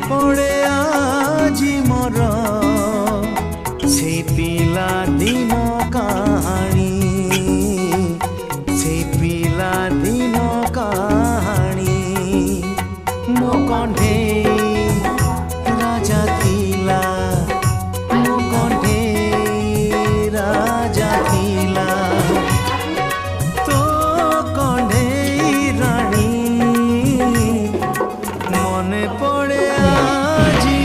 পড়ে আজি মোর সেই পিলা দিন কাহানি, সেই পিলা দিন কাহানি। মো কণ্ঠেই রাজা থিলা, মো কণ্ঠেই রাজা থিলা, তো কণ্ঠেই রানী। মনে পড়ে আজি